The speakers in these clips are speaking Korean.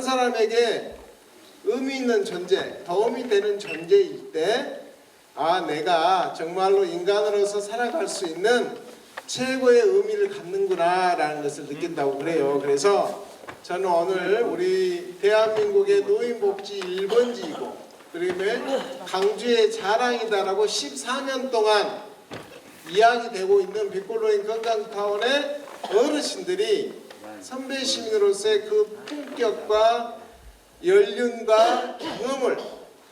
사람에게 의미 있는 존재, 도움이 되는 존재일 때, 아, 내가 정말로 인간으로서 살아갈 수 있는 최고의 의미를 갖는구나 라는 것을 느낀다고 그래요. 그래서 저는 오늘 우리 대한민국의 노인복지 1번지이고 그러면 강주의 자랑이다라고 14년 동안 이야기되고 있는 빛골노인 건강타운의 어르신들이 선배 시민으로서의 그 품격과 연륜과 경험을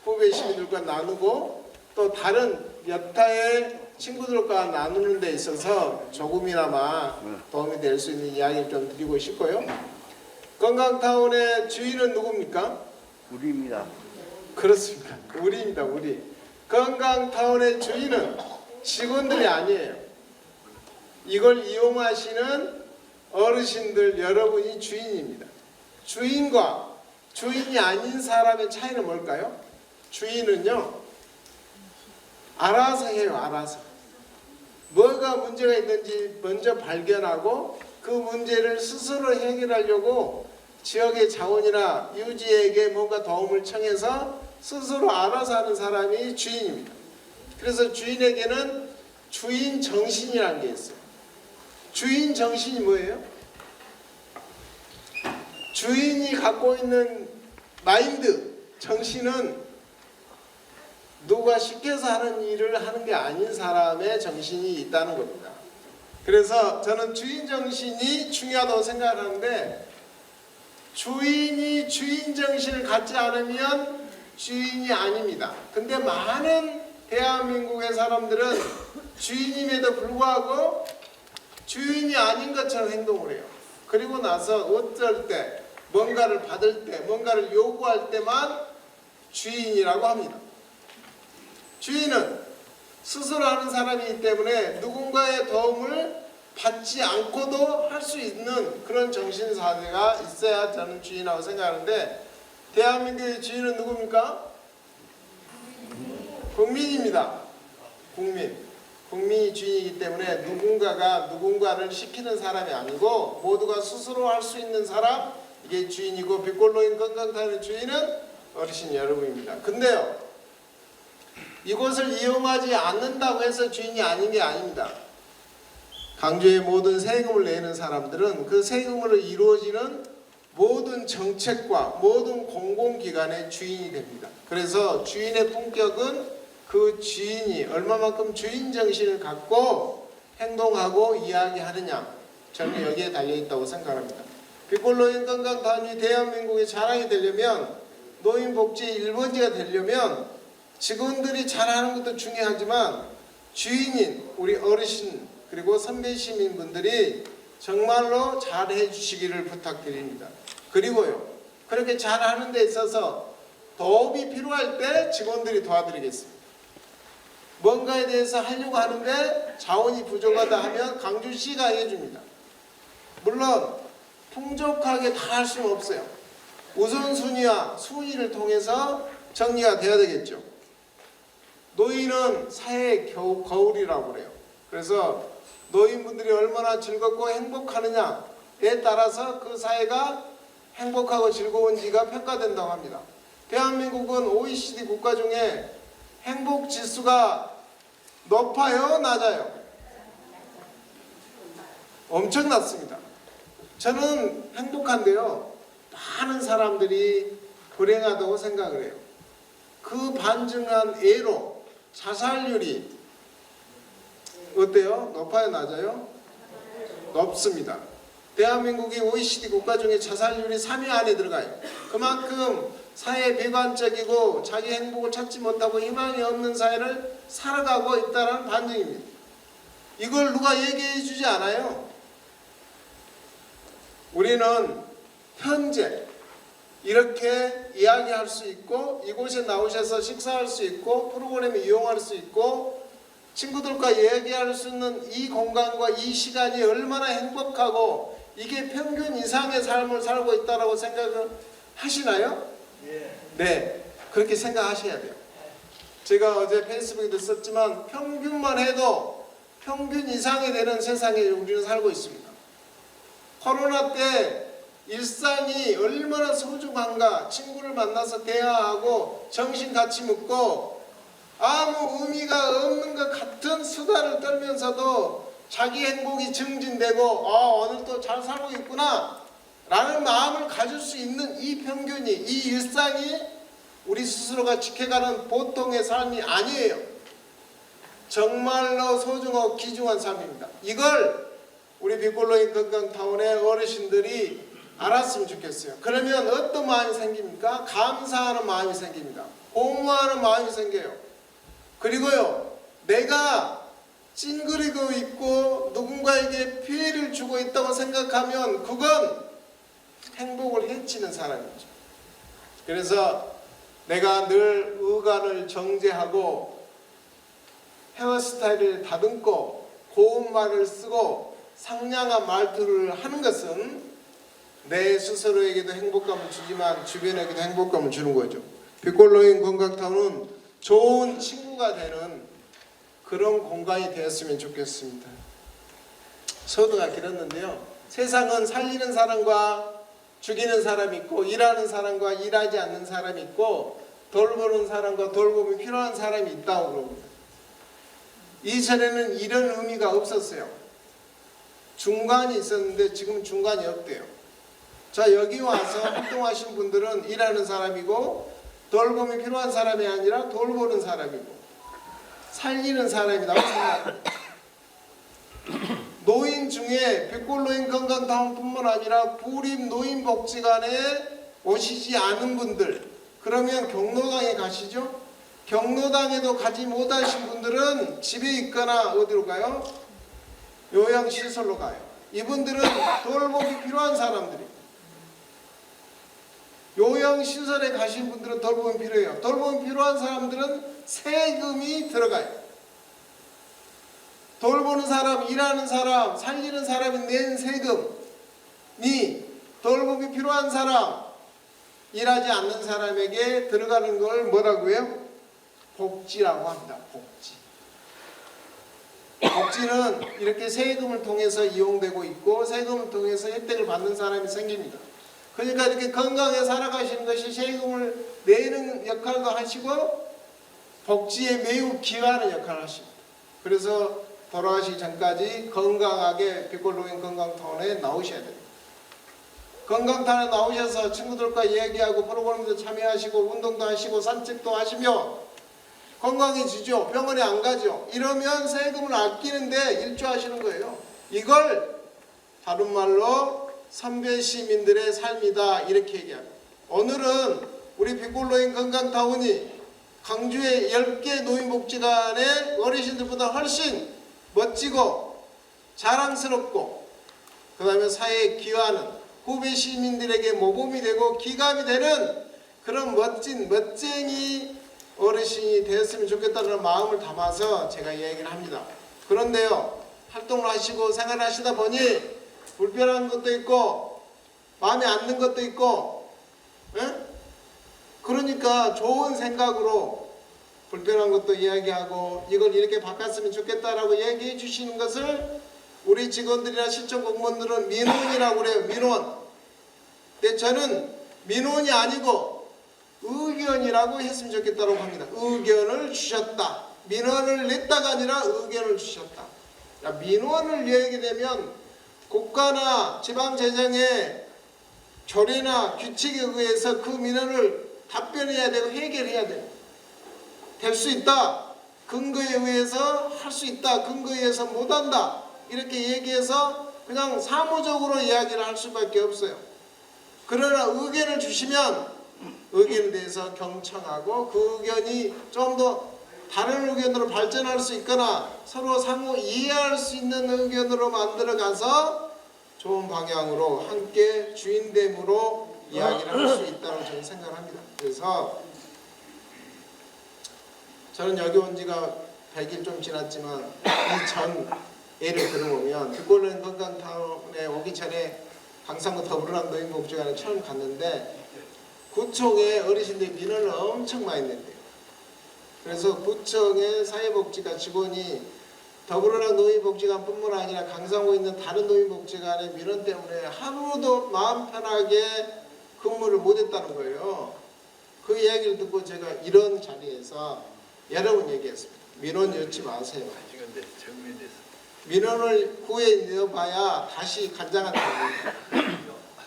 후배 시민들과 나누고 또 다른 여타의 친구들과 나누는 데 있어서 조금이나마 도움이 될 수 있는 이야기를 좀 드리고 싶고요. 건강타운의 주인은 누굽니까? 우리입니다. 그렇습니다. 우리입니다. 우리. 건강타운의 주인은 직원들이 아니에요. 이걸 이용하시는 어르신들 여러분이 주인입니다. 주인과 주인이 아닌 사람의 차이는 뭘까요? 주인은요, 알아서 해요. 알아서. 뭐가 문제가 있는지 먼저 발견하고 그 문제를 스스로 해결하려고 지역의 자원이나 유지에게 뭔가 도움을 청해서 스스로 알아서 하는 사람이 주인입니다. 그래서 주인에게는 주인 정신이라는 게 있어요. 주인 정신이 뭐예요? 주인이 갖고 있는 마인드, 정신은 누가 시켜서 하는 일을 하는 게 아닌 사람의 정신이 있다는 겁니다. 그래서 저는 주인 정신이 중요하다고 생각하는데, 주인이 주인 정신을 갖지 않으면 주인이 아닙니다. 근데 많은 대한민국의 사람들은 주인임에도 불구하고 주인이 아닌 것처럼 행동을 해요. 그리고 나서 어쩔 때, 뭔가를 받을 때, 뭔가를 요구할 때만 주인이라고 합니다. 주인은 스스로 하는 사람이기 때문에 누군가의 도움을 받지 않고도 할 수 있는 그런 정신사회가 있어야 저는 주인이라고 생각하는데, 대한민국의 주인은 누굽니까? 국민입니다. 국민이 주인이기 때문에 누군가가 누군가를 시키는 사람이 아니고 모두가 스스로 할 수 있는 사람, 이게 주인이고, 빛골노인 건강타운의 주인은 어르신 여러분입니다. 근데요, 이곳을 이용하지 않는다고 해서 주인이 아닌 게 아닙니다. 강주의 모든 세금을 내는 사람들은 그 세금으로 이루어지는 모든 정책과 모든 공공기관의 주인이 됩니다. 그래서 주인의 품격은 그 주인이 얼마만큼 주인 정신을 갖고 행동하고 이야기하느냐, 저는 여기에 달려있다고 생각합니다. 빛골노인 건강타운이 대한민국의 자랑이 되려면, 노인복지 1번지가 되려면 직원들이 잘하는 것도 중요하지만 주인인 우리 어르신 그리고 선배 시민분들이 정말로 잘해 주시기를 부탁드립니다. 그리고요, 그렇게 잘하는 데 있어서 도움이 필요할 때 직원들이 도와드리겠습니다. 뭔가에 대해서 하려고 하는데 자원이 부족하다 하면 강주시가 해줍니다. 물론 풍족하게 다 할 수는 없어요. 우선순위와 순위를 통해서 정리가 돼야 되겠죠. 노인은 사회의 거울이라고 그래요. 그래서 노인분들이 얼마나 즐겁고 행복하느냐에 따라서 그 사회가 행복하고 즐거운지가 평가된다고 합니다. 대한민국은 OECD 국가 중에 행복 지수가 높아요? 낮아요? 엄청 낮습니다. 저는 행복한데요, 많은 사람들이 불행하다고 생각을 해요. 그 반증한 예로 자살률이 어때요? 높아요? 낮아요? 높습니다. 대한민국이 OECD 국가 중에 자살률이 3위 안에 들어가요. 그만큼 사회에 비관적이고 자기 행복을 찾지 못하고 희망이 없는 사회를 살아가고 있다는 반증입니다. 이걸 누가 얘기해 주지 않아요. 우리는 현재 이렇게 이야기할 수 있고, 이곳에 나오셔서 식사할 수 있고, 프로그램을 이용할 수 있고, 친구들과 얘기할 수 있는 이 공간과 이 시간이 얼마나 행복하고 이게 평균 이상의 삶을 살고 있다고 생각을 하시나요? 네, 그렇게 생각하셔야 돼요. 제가 어제 페이스북에도 썼지만 평균만 해도 평균 이상이 되는 세상에 우리는 살고 있습니다. 코로나 때 일상이 얼마나 소중한가. 친구를 만나서 대화하고 정신 같이 묻고 아무 의미가 없는 것 같은 수다를 떨면서도 자기 행복이 증진되고 오늘 또 잘 살고 있구나 라는 마음을 가질 수 있는 이 평균이, 이 일상이 우리 스스로가 지켜가는 보통의 삶이 아니에요. 정말로 소중하고 귀중한 삶입니다. 이걸 우리 빅골로인 건강타운의 어르신들이 알았으면 좋겠어요. 그러면 어떤 마음이 생깁니까? 감사하는 마음이 생깁니다. 공부하는 마음이 생겨요. 그리고요, 내가 찡그리고 있고 누군가에게 피해를 주고 있다고 생각하면 그건 행복을 해치는 사람이죠. 그래서 내가 늘 의관을 정제하고 헤어스타일을 다듬고 고운 말을 쓰고 상냥한 말투를 하는 것은 내 스스로에게도 행복감을 주지만 주변에게도 행복감을 주는 거죠. 빅골로인 건강타운은 좋은 친구가 되는 그런 공간이 되었으면 좋겠습니다. 서두가 길었는데요. 세상은 살리는 사람과 죽이는 사람이 있고 일하는 사람과 일하지 않는 사람이 있고 돌보는 사람과 돌봄이 필요한 사람이 있다고 그럽니다. 이전에는 이런 의미가 없었어요. 중간이 있었는데 지금 중간이 없대요. 자, 여기 와서 활동하신 분들은 일하는 사람이고 돌봄이 필요한 사람이 아니라 돌보는 사람이고 살리는 사람이라고 생각합니다. 노인 중에 빅골로인 건강타운뿐만 아니라 구립 노인복지관에 오시지 않은 분들, 그러면 경로당에 가시죠? 경로당에도 가지 못하신 분들은 집에 있거나 어디로 가요? 요양시설로 가요. 이분들은 돌봄이 필요한 사람들이에요. 요양시설에 가신 분들은 돌봄이 필요해요. 돌봄이 필요한 사람들은 세금이 들어가요. 돌보는 사람, 일하는 사람, 살리는 사람이 낸 세금이 돌봄이 필요한 사람, 일하지 않는 사람에게 들어가는 걸 뭐라고요? 복지라고 합니다. 복지. 복지는 이렇게 세금을 통해서 이용되고 있고 세금을 통해서 혜택을 받는 사람이 생깁니다. 그러니까 이렇게 건강하게 살아가시는 것이 세금을 내는 역할도 하시고 복지에 매우 기여하는 역할을 하십니다. 그래서 돌아가시기 전까지 건강하게 빅골로인 건강타운에 나오셔야 됩니다. 건강타운에 나오셔서 친구들과 얘기하고 프로그램도 참여하시고 운동도 하시고 산책도 하시며 건강해지죠. 병원에 안 가죠. 이러면 세금을 아끼는데 일조하시는 거예요. 이걸 다른 말로 선배 시민들의 삶이다 이렇게 얘기합니다. 오늘은 우리 빅골로인 건강타운이 광주의 10개 노인복지관의 어르신들보다 훨씬 멋지고 자랑스럽고 그 다음에 사회에 기여하는 후배 시민들에게 모범이 되고 기감이 되는 그런 멋진 멋쟁이 어르신이 되었으면 좋겠다는 마음을 담아서 제가 이야기를 합니다. 그런데요, 활동을 하시고 생활을 하시다 보니 불편한 것도 있고 마음에 안 드는 것도 있고 그러니까 좋은 생각으로 불편한 것도 이야기하고 이걸 이렇게 바꿨으면 좋겠다라고 얘기해 주시는 것을 우리 직원들이나 시청 공무원들은 민원이라고 그래요. 민원. 근데 저는 민원이 아니고 의견이라고 했으면 좋겠다고 합니다. 의견을 주셨다. 민원을 냈다가 아니라 의견을 주셨다. 야, 민원을 얘기되면 국가나 지방재정의 조례나 규칙에 의해서 그 민원을 답변해야 되고 해결해야 돼요. 될 수 있다. 근거에 의해서 할 수 있다. 근거에 의해서 못한다. 이렇게 얘기해서 그냥 사무적으로 이야기를 할 수밖에 없어요. 그러나 의견을 주시면 의견에 대해서 경청하고 그 의견이 좀 더 다른 의견으로 발전할 수 있거나 서로 상호 이해할 수 있는 의견으로 만들어가서 좋은 방향으로 함께 주인됨으로 이야기를 할 수 있다고 저는 생각합니다. 그래서 저는 여기 온 지가 100일 좀 지났지만 이 전 예를 들어보면 빅골로인 건강타운에 오기 전에 강상구 더불어남 노인복지관에 처음 갔는데 구청에 어르신들이 민원을 엄청 많이 낸대요. 그래서 구청의 사회복지과 직원이 더불어랑 노인복지관뿐만 아니라 강상구에 있는 다른 노인복지관의 민원 때문에 하루도 마음 편하게 근무를 못했다는 거예요. 그 이야기를 듣고 제가 이런 자리에서 여러 번 얘기했습니다. 민원 넣지 마세요. 민원을 구해내봐야 다시 간장한테 합니다.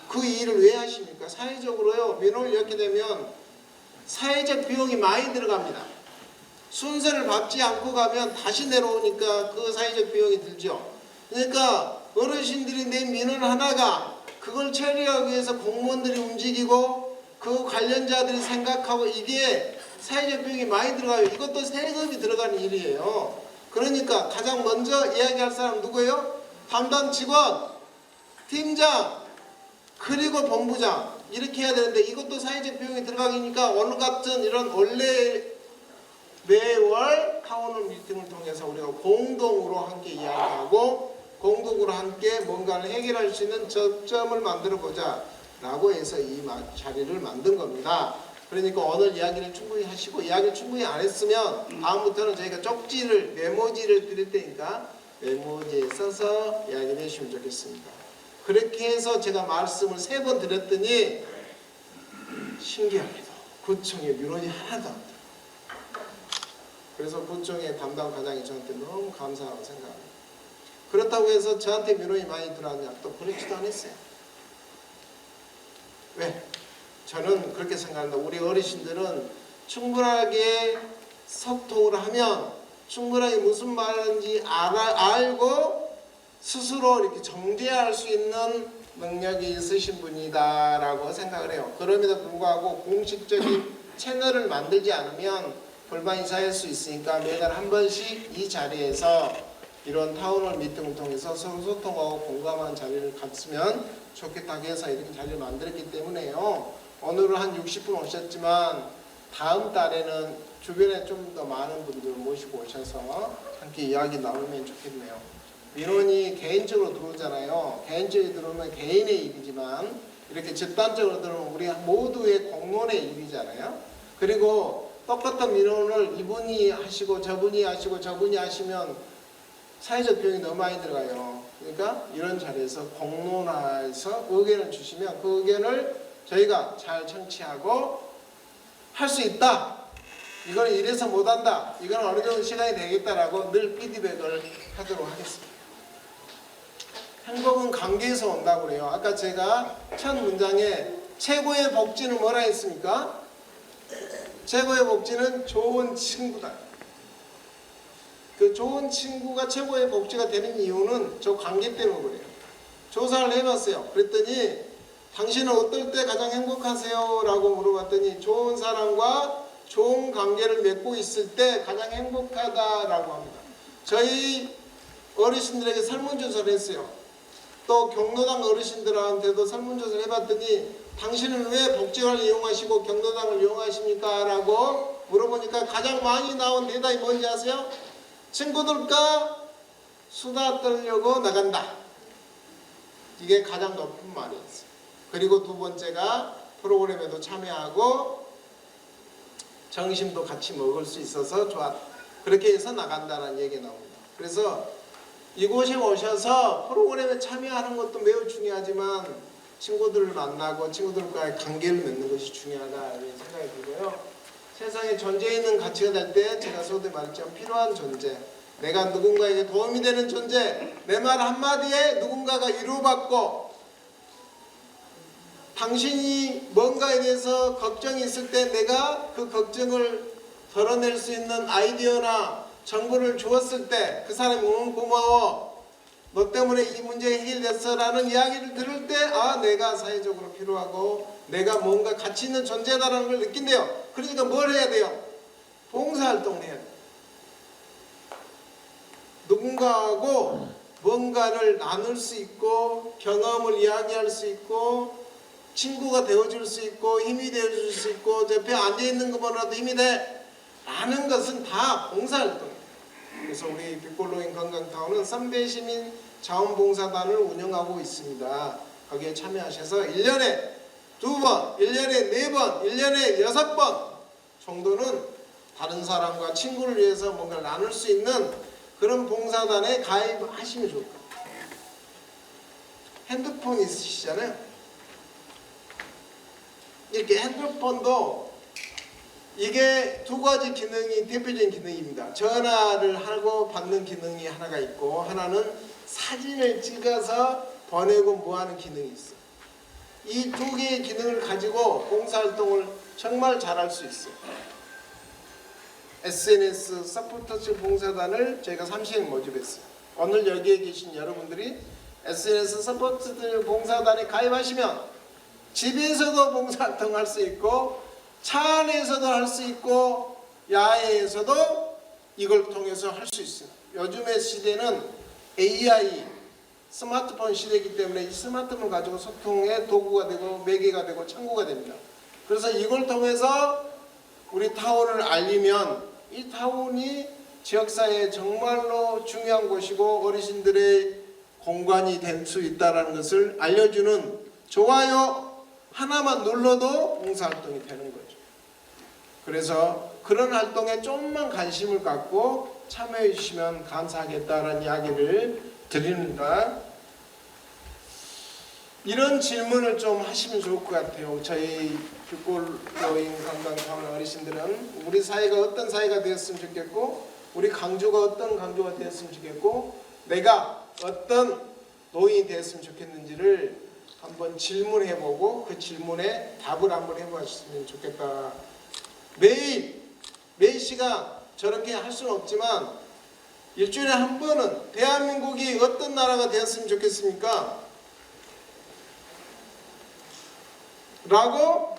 그 일을 왜 하십니까? 사회적으로요. 민원을 넣게 되면 사회적 비용이 많이 들어갑니다. 순서를 밟지 않고 가면 다시 내려오니까 그 사회적 비용이 들죠. 그러니까 어르신들이 낸 민원 하나가 그걸 처리하기 위해서 공무원들이 움직이고 그 관련자들이 생각하고 이게 사회적 비용이 많이 들어가요. 이것도 세금이 들어가는 일이에요. 그러니까 가장 먼저 이야기할 사람 누구예요? 담당 직원, 팀장, 그리고 본부장 이렇게 해야 되는데 이것도 사회적 비용이 들어가니까 오늘 같은 이런 원래 매월 타운홀 미팅을 통해서 우리가 공동으로 함께 이야기하고 공동으로 함께 뭔가를 해결할 수 있는 접점을 만들어 보자 라고 해서 이 자리를 만든 겁니다. 그러니까 오늘 이야기를 충분히 하시고 이야기를 충분히 안 했으면 다음부터는 저희가 쪽지를 메모지를 드릴 테니까 메모지에 써서 이야기를 해주시면 좋겠습니다. 그렇게 해서 제가 말씀을 3번 드렸더니 신기하게도 구청에 민원이 하나도 안 돼요. 그래서 구청의 담당 과장이 저한테 너무 감사하고 생각합니다. 그렇다고 해서 저한테 민원이 많이 들어왔냐? 또 그렇지도 않았어요. 왜? 저는 그렇게 생각합니다. 우리 어르신들은 충분하게 소통을 하면 충분하게 무슨 말인지 알고 스스로 이렇게 정죄할 수 있는 능력이 있으신 분이다라고 생각을 해요. 그럼에도 불구하고 공식적인 채널을 만들지 않으면 불만이 쌓일 수 있으니까 매달 한 번씩 이 자리에서 이런 타운홀 미팅을 통해서 서로 소통하고 공감하는 자리를 갖으면 좋겠다고 해서 이렇게 자리를 만들었기 때문에요. 오늘은 한 60분 오셨지만 다음 달에는 주변에 좀 더 많은 분들 모시고 오셔서 함께 이야기 나누면 좋겠네요. 민원이 개인적으로 들어오잖아요. 개인적으로 들어오면 개인의 일이지만 이렇게 집단적으로 들어오면 우리 모두의 공론의 일이잖아요. 그리고 똑같은 민원을 이분이 하시고 저분이 하시고 저분이 하시면 사회적 비용이 너무 많이 들어가요. 그러니까 이런 자리에서 공론화해서 의견을 주시면 그 의견을 저희가 잘 청취하고 할 수 있다. 이거는 이래서 못한다. 이건 어느 정도 시간이 되겠다라고 늘 피드백을 하도록 하겠습니다. 행복은 관계에서 온다고 그래요. 아까 제가 첫 문장에 최고의 복지는 뭐라 했습니까? 최고의 복지는 좋은 친구다. 그 좋은 친구가 최고의 복지가 되는 이유는 저 관계 때문에 그래요. 조사를 해봤어요. 그랬더니 당신은 어떨 때 가장 행복하세요? 라고 물어봤더니 좋은 사람과 좋은 관계를 맺고 있을 때 가장 행복하다라고 합니다. 저희 어르신들에게 설문조사를 했어요. 또 경로당 어르신들한테도 설문조사를 해봤더니 당신은 왜 복지관을 이용하시고 경로당을 이용하십니까? 라고 물어보니까 가장 많이 나온 대답이 뭔지 아세요? 친구들과 수다 떨려고 나간다. 이게 가장 높은 말이었어요. 그리고 두 번째가 프로그램에도 참여하고 점심도 같이 먹을 수 있어서 좋았다. 그렇게 해서 나간다는 얘기가 나옵니다. 그래서 이곳에 오셔서 프로그램에 참여하는 것도 매우 중요하지만 친구들을 만나고 친구들과의 관계를 맺는 것이 중요하다 이런 생각이 들고요. 세상에 존재 있는 가치가 될 때 제가 서두에 말했지만 필요한 존재, 내가 누군가에게 도움이 되는 존재, 내 말 한마디에 누군가가 위로받고 당신이 뭔가에 대해서 걱정이 있을 때 내가 그 걱정을 덜어낼 수 있는 아이디어나 정보를 주었을 때 그 사람이 너무 고마워, 너 때문에 이 문제 해결됐어 라는 이야기를 들을 때 아, 내가 사회적으로 필요하고 내가 뭔가 가치 있는 존재다라는 걸 느낀대요. 그러니까 뭘 해야 돼요? 봉사활동을 해야 돼요. 누군가하고 뭔가를 나눌 수 있고 경험을 이야기할 수 있고 친구가 되어줄 수 있고 힘이 되어줄 수 있고 옆에 앉아있는 것만으로도 힘이 돼 라는 것은 다 봉사활동이에요. 그래서 우리 빛골로인 건강타운은 선배시민 자원봉사단을 운영하고 있습니다. 거기에 참여하셔서 1년에 2번, 1년에 4번, 1년에 6번 정도는 다른 사람과 친구를 위해서 뭔가 나눌 수 있는 그런 봉사단에 가입하시면 좋을 것 같아요. 핸드폰 있으시잖아요. 이렇게 핸드폰도 이게 두 가지 기능이 대표적인 기능입니다. 전화를 하고 받는 기능이 하나가 있고, 하나는 사진을 찍어서 보내고 뭐하는 기능이 있어요. 이 두 개의 기능을 가지고 봉사활동을 정말 잘할 수 있어요. SNS 서포터즈 봉사단을 저희가 30명 모집했어요. 오늘 여기에 계신 여러분들이 SNS 서포터즈 봉사단에 가입하시면 집에서도 봉사활동 할 수 있고, 차 안에서도 할 수 있고, 야외에서도 이걸 통해서 할 수 있어요. 요즘의 시대는 AI 스마트폰 시대이기 때문에 이 스마트폰 가지고 소통의 도구가 되고 매개가 되고 창구가 됩니다. 그래서 이걸 통해서 우리 타운을 알리면 이 타운이 지역사회에 정말로 중요한 곳이고 어르신들의 공간이 될 수 있다는 것을 알려주는 좋아요 하나만 눌러도 봉사활동이 되는 거죠. 그래서 그런 활동에 좀만 관심을 갖고 참여해 주시면 감사하겠다는 이야기를 드립니다. 이런 질문을 좀 하시면 좋을 것 같아요. 저희 빛골로인 관광타운 어르신들은 우리 사회가 어떤 사회가 되었으면 좋겠고, 우리 강주가 어떤 강주가 되었으면 좋겠고, 내가 어떤 노인이 되었으면 좋겠는지를 한번 질문해보고 그 질문에 답을 한번 해보셨으면 좋겠다. 매 시간 저렇게 할 수는 없지만 일주일에 한 번은 대한민국이 어떤 나라가 되었으면 좋겠습니까? 라고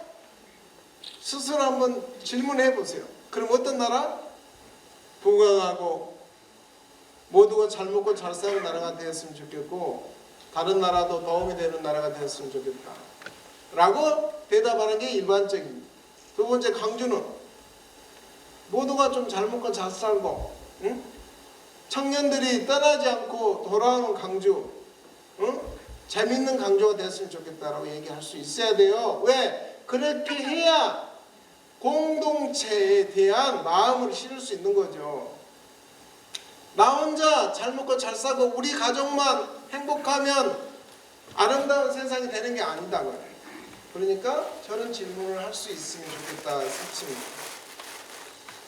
스스로 한번 질문해 보세요. 그럼 어떤 나라? 부강하고 모두가 잘 먹고 잘 사는 나라가 되었으면 좋겠고, 다른 나라도 도움이 되는 나라가 되었으면 좋겠다 라고 대답하는 게 일반적입니다. 두 번째, 강주는 모두가 좀 잘 먹고 잘 살고, 응? 청년들이 떠나지 않고 돌아오는 강주, 응? 재밌는 강주가 됐으면 좋겠다라고 얘기할 수 있어야 돼요. 왜? 그렇게 해야 공동체에 대한 마음을 실을 수 있는 거죠. 나 혼자 잘 먹고 잘 사고 우리 가족만 행복하면 아름다운 세상이 되는 게 아니다고요. 그러니까 저는 질문을 할 수 있으면 좋겠다 싶습니다.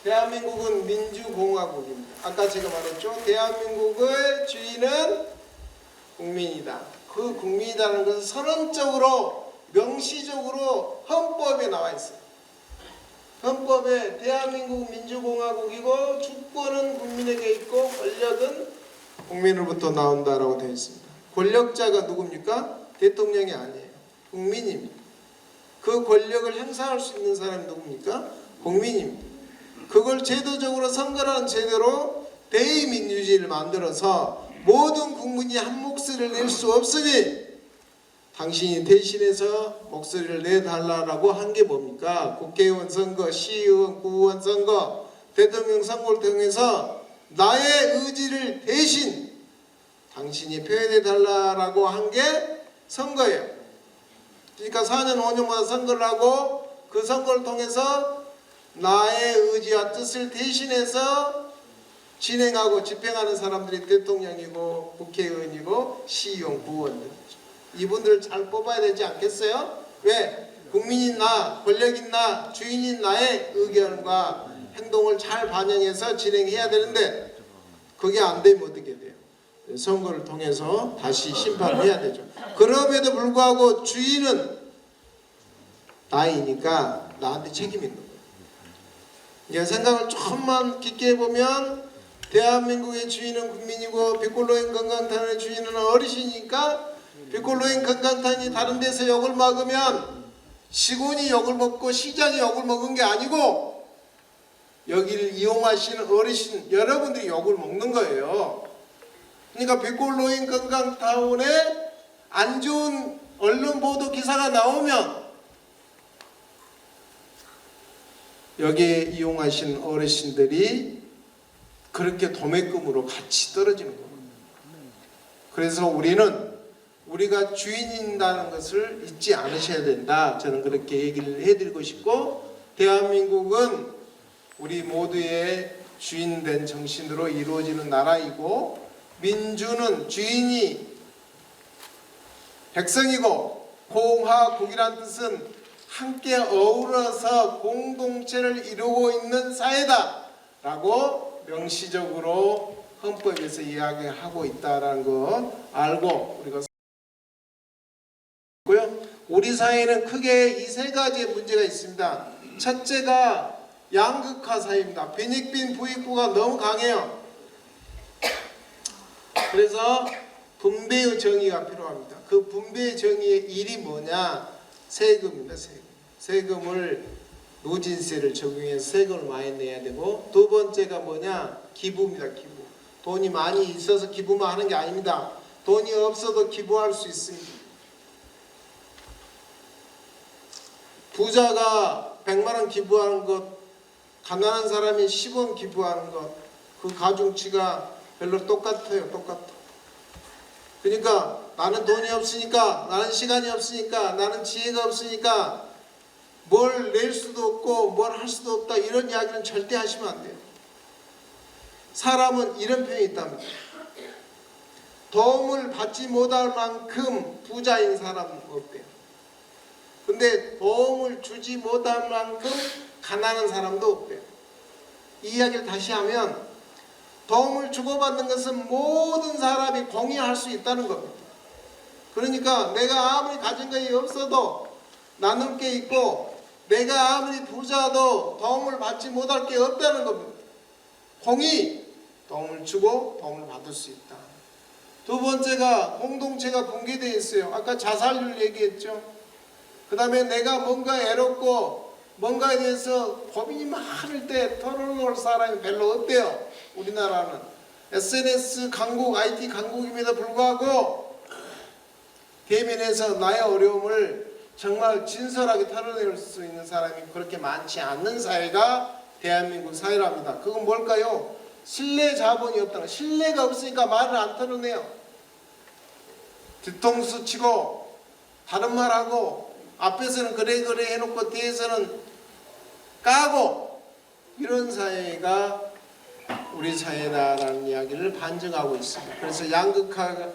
대한민국은 민주공화국입니다. 아까 제가 말했죠. 대한민국의 주인은 국민이다. 그 국민이라는 것은 선언적으로 명시적으로 헌법에 나와 있어요. 헌법에 대한민국 민주공화국이고 주권은 국민에게 있고 권력은 국민으로부터 나온다라고 되어 있습니다. 권력자가 누굽니까? 대통령이 아니에요. 국민입니다. 그 권력을 행사할 수 있는 사람이 누굽니까? 국민입니다. 그걸 제도적으로 선거라는 제도로 대의민주주의를 만들어서 모든 국민이 한 목소리를 낼 수 없으니 당신이 대신해서 목소리를 내달라고 한 게 뭡니까? 국회의원 선거, 시의원, 구의원 선거, 대통령 선거를 통해서 나의 의지를 대신 당신이 표현해달라고 한 게 선거예요. 그러니까 4년, 5년마다 선거를 하고 그 선거를 통해서 나의 의지와 뜻을 대신해서 진행하고 집행하는 사람들이 대통령이고 국회의원이고 시의원, 구의원들. 이분들을 잘 뽑아야 되지 않겠어요? 왜? 국민인 나, 권력인 나, 주인인 나의 의견과 행동을 잘 반영해서 진행해야 되는데 그게 안 되면 어떻게 돼요? 선거를 통해서 다시 심판을 해야 되죠. 그럼에도 불구하고 주인은 나이니까 나한테 책임이 있는 거예요. 이게 생각을 조금만 깊게 해보면 대한민국의 주인은 국민이고 빛골로인 건강탄의 주인은 어르신이니까 빛골로인 건강탄이 다른 데서 욕을 먹으면 시군이 욕을 먹고 시장이 욕을 먹은 게 아니고 여기를 이용하시는 어르신 여러분들이 욕을 먹는 거예요. 그러니까 빛골로인 건강타운에 안 좋은 언론 보도 기사가 나오면 여기에 이용하신 어르신들이 그렇게 도매금으로 같이 떨어지는 겁니다. 그래서 우리가 주인인다는 것을 잊지 않으셔야 된다. 저는 그렇게 얘기를 해드리고 싶고, 대한민국은 우리 모두의 주인된 정신으로 이루어지는 나라이고, 민주는 주인이 백성이고, 공화국이란 뜻은 함께 어우러서 공동체를 이루고 있는 사회다 라고 명시적으로 헌법에서 이야기하고 있다는 거 알고 우리가 고요. 우리 사회는 크게 이 세 가지의 문제가 있습니다. 첫째가 양극화 사회입니다. 빈익빈 부익부가 너무 강해요. 그래서 분배의 정의가 필요합니다. 그 분배의 정의의 일이 뭐냐? 세금입니다. 세금을 누진세를 적용해서 세금을 많이 내야 되고, 두 번째가 뭐냐? 기부입니다. 기부. 돈이 많이 있어서 기부만 하는 게 아닙니다. 돈이 없어도 기부할 수 있습니다. 부자가 100만 원 기부하는 것, 가난한 사람이 10원 기부하는 것, 그 가중치가 별로 똑같아요. 똑같아. 그러니까 나는 돈이 없으니까, 나는 시간이 없으니까, 나는 지혜가 없으니까 뭘 낼 수도 없고 뭘 할 수도 없다, 이런 이야기는 절대 하시면 안 돼요. 사람은 이런 표현이 있답니다. 도움을 받지 못할 만큼 부자인 사람은 없대요. 근데 도움을 주지 못할 만큼 가난한 사람도 없대요. 이 이야기를 다시 하면, 도움을 주고받는 것은 모든 사람이 공유할 수 있다는 겁니다. 그러니까 내가 아무리 가진 것이 없어도 나눌 게 있고, 내가 아무리 부자도 도움을 받지 못할 게 없다는 겁니다. 공이 도움을 주고 도움을 받을 수 있다. 두 번째가 공동체가 붕괴되어 있어요. 아까 자살률 얘기했죠. 그 다음에 내가 뭔가 애롭고 뭔가에 대해서 고민이 많을 때 털어놓을 사람이 별로 없대요. 우리나라는 SNS 강국, IT 강국임에도 불구하고 대면에서 나의 어려움을 정말 진솔하게 털어낼 수 있는 사람이 그렇게 많지 않는 사회가 대한민국 사회랍니다. 그건 뭘까요? 신뢰 자본이 없다는, 신뢰가 없으니까 말을 안 털어내요. 뒤통수 치고 다른 말하고, 앞에서는 그래 해놓고 뒤에서는 까고, 이런 사회가 우리 사회다라는 이야기를 반증하고 있습니다. 그래서 양극화에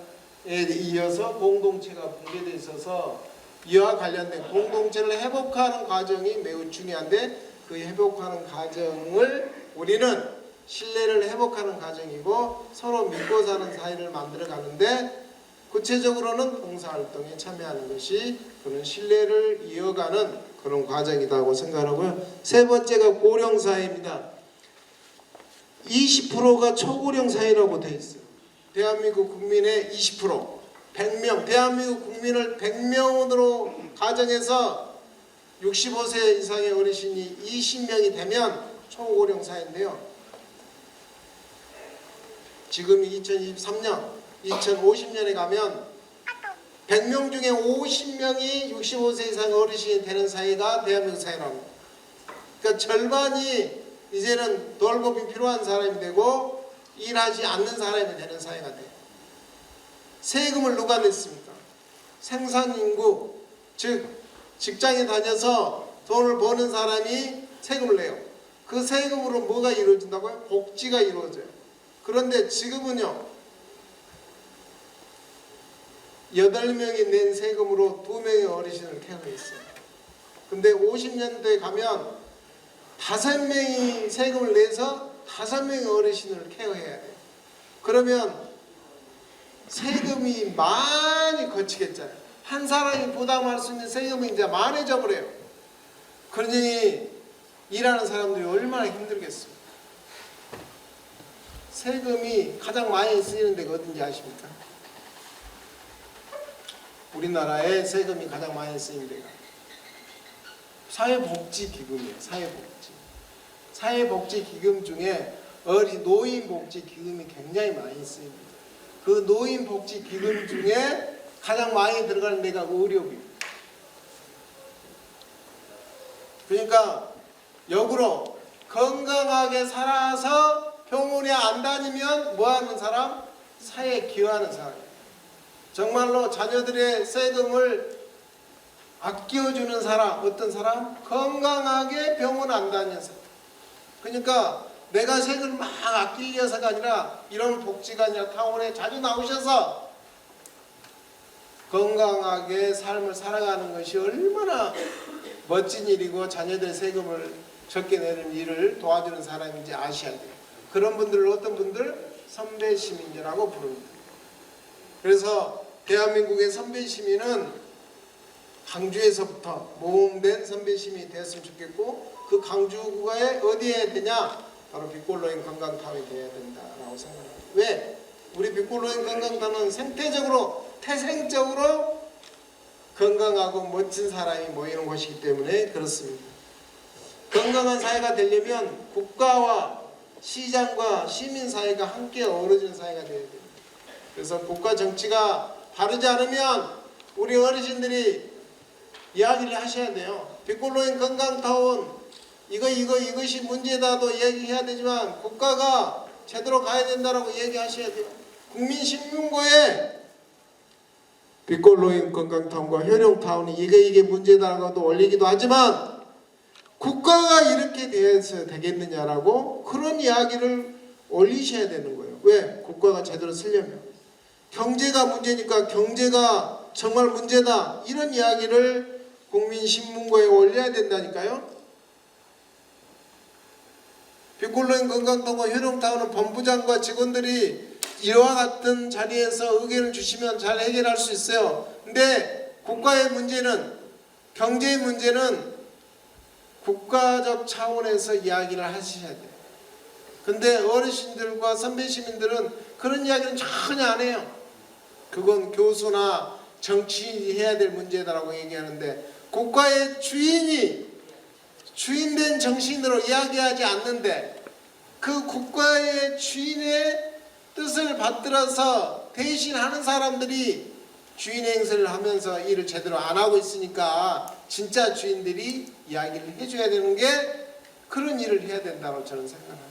이어서 공동체가 붕괴되어 있어서 이와 관련된 공동체를 회복하는 과정이 매우 중요한데, 그 회복하는 과정을 우리는 신뢰를 회복하는 과정이고, 서로 믿고 사는 사회를 만들어 가는데, 구체적으로는 봉사활동에 참여하는 것이 그런 신뢰를 이어가는 그런 과정이라고 생각하고요. 세 번째가 고령사회입니다. 20%가 초고령 사회라고 되어 있어요. 대한민국 국민의 20%, 100명, 대한민국 국민을 100명으로 가정해서 65세 이상의 어르신이 20명이 되면 초고령 사회인데요. 지금이 2023년, 2050년에 가면 100명 중에 50명이 65세 이상 어르신이 되는 사회가 대한민국 사회랍니다. 그러니까 절반이 이제는 돌봄이 필요한 사람이 되고 일하지 않는 사람이 되는 사회가 돼요. 세금을 누가 냈습니까? 생산인구, 즉 직장에 다녀서 돈을 버는 사람이 세금을 내요. 그 세금으로 뭐가 이루어진다고요? 복지가 이루어져요. 그런데 지금은요, 8명이 낸 세금으로 2명의 어르신을 케어했어요. 근데 50년대에 가면 5명이 세금을 내서 5명의 어르신을 케어해야 돼요. 그러면 세금이 많이 거치겠잖아요. 한 사람이 부담할 수 있는 세금이 이제 많아져 버려요. 그러니 일하는 사람들이 얼마나 힘들겠어요. 세금이 가장 많이 쓰이는 데가 어딘지 아십니까? 우리나라에 세금이 가장 많이 쓰이는 데가 사회복지기금이에요. 사회복지기금 중에 노인복지기금이 굉장히 많이 쓰입니다. 그 노인복지기금 중에 가장 많이 들어가는 데가 의료비입니다. 그러니까 역으로 건강하게 살아서 병원에 안 다니면 뭐하는 사람? 사회에 기여하는 사람이에요. 정말로 자녀들의 세금을 아껴주는 사람, 어떤 사람? 건강하게 병원 안 다니는 사람. 그러니까 내가 세금을 막 아끼려서가 아니라 이런 복지가 아니라 타운에 자주 나오셔서 건강하게 삶을 살아가는 것이 얼마나 멋진 일이고 자녀들 세금을 적게 내는 일을 도와주는 사람인지 아셔야 돼요. 그런 분들을 어떤 분들? 선배 시민이라고 부릅니다. 그래서 대한민국의 선배 시민은 강주에서부터 모험된 선배 시민이 되었으면 좋겠고, 그 강주가 어디에 해야 되냐? 바로 빛골로인 건강타운이 되어야 된다라고 생각합니다. 왜? 우리 빛골로인 건강타운은 생태적으로 태생적으로 건강하고 멋진 사람이 모이는 곳이기 때문에 그렇습니다. 건강한 사회가 되려면 국가와 시장과 시민사회가 함께 어우러지는 사회가 되어야 됩니다. 그래서 국가 정치가 바르지 않으면 우리 어르신들이 이야기를 하셔야 돼요. 빛골로인 건강타운 이것이 문제다도 얘기해야 되지만 국가가 제대로 가야 된다라고 얘기하셔야 돼요. 국민신문고에 빛골로인 건강타운과 효령타운이 이게 문제다라고도 올리기도 하지만 국가가 이렇게 되어서 되겠느냐라고 그런 이야기를 올리셔야 되는 거예요. 왜? 국가가 제대로 쓰려면. 경제가 문제니까 경제가 정말 문제다 이런 이야기를 국민신문고에 올려야 된다니까요. 빛골로인 건강타운과 효령타운은 본부장과 직원들이 이와 같은 자리에서 의견을 주시면 잘 해결할 수 있어요. 근데 국가의 문제는, 경제의 문제는 국가적 차원에서 이야기를 하셔야 돼요. 근데 어르신들과 선배 시민들은 그런 이야기는 전혀 안 해요. 그건 교수나 정치인이 해야 될 문제다라고 얘기하는데 국가의 주인된 정신으로 이야기하지 않는데 그 국가의 주인의 뜻을 받들어서 대신하는 사람들이 주인 행세를 하면서 일을 제대로 안 하고 있으니까 진짜 주인들이 이야기를 해줘야 되는 게 그런 일을 해야 된다고 저는 생각합니다.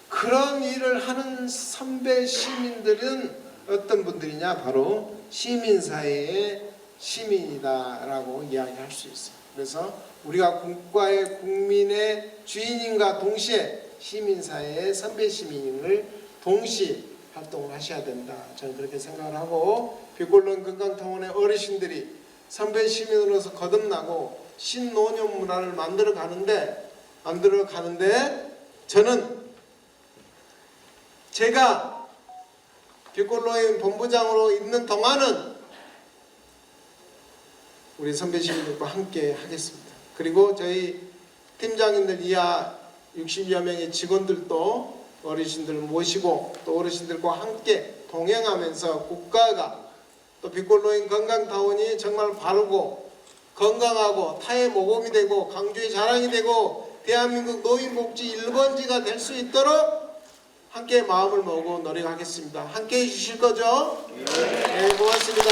그런 일을 하는 선배 시민들은 어떤 분들이냐? 바로 시민사회의 시민이다라고 이야기할 수 있어요. 그래서 우리가 국가의 국민의 주인인과 동시에 시민사회의 선배 시민을 동시에 활동을 하셔야 된다. 저는 그렇게 생각을 하고 빛골로인 건강타운의 어르신들이 선배 시민으로서 거듭나고 신노년 문화를 만들어 가는데 저는 제가 빛골로인 본부장으로 있는 동안은 우리 선배 시민들과 함께 하겠습니다. 그리고 저희 팀장님들 이하 60여 명의 직원들도 어르신들 모시고 또 어르신들과 함께 동행하면서 국가가 또 빛골로인 건강타운이 정말 바르고 건강하고 타의 모범이 되고 강주의 자랑이 되고 대한민국 노인복지 1번지가 될 수 있도록 함께 마음을 먹고 노력하겠습니다. 함께 해주실 거죠? 네, 고맙습니다.